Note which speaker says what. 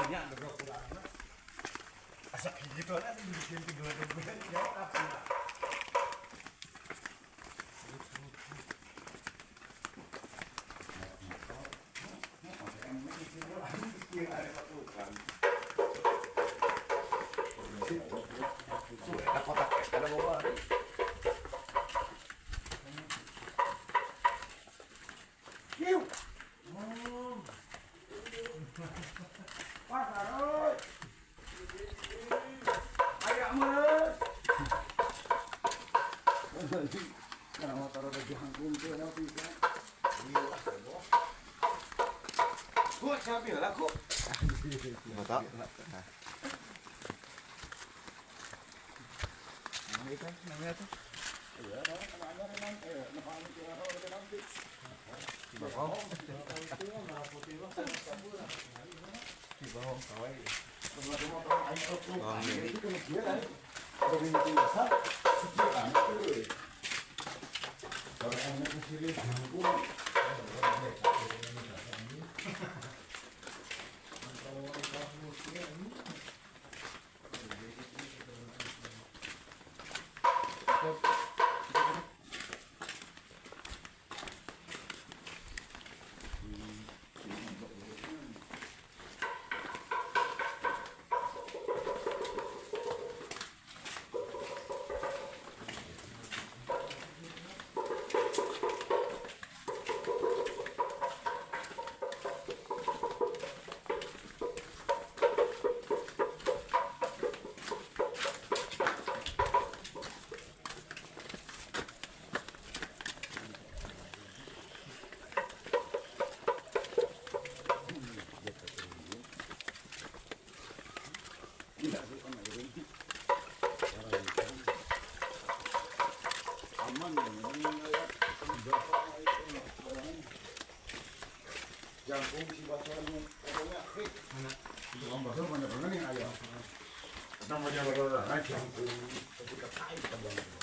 Speaker 1: nya ada kurang. Asa gitu lah dibikin tidur-tidur jauh apa. Ada kotak, ada bawa. Yuk. Wah, taruh. Agak mulus. Karena motor udah jangkung tuh, ada bisa. Iya, boh. Gua siapa bilang aku?
Speaker 2: Mata.
Speaker 1: Itu namanya tuh. Iya, namanya memang namanya kira udah nanti. Bawang. Di bawang kawai. Sebelum motor air tuh. Itu kan dia kan. Kalau ini biasa, sekian tuh. Kalau yang kecil itu jangkung si basuhannya pokoknya fit mana yang basuh bener-bener yang ayam namanya bener-bener jangkung ketika kait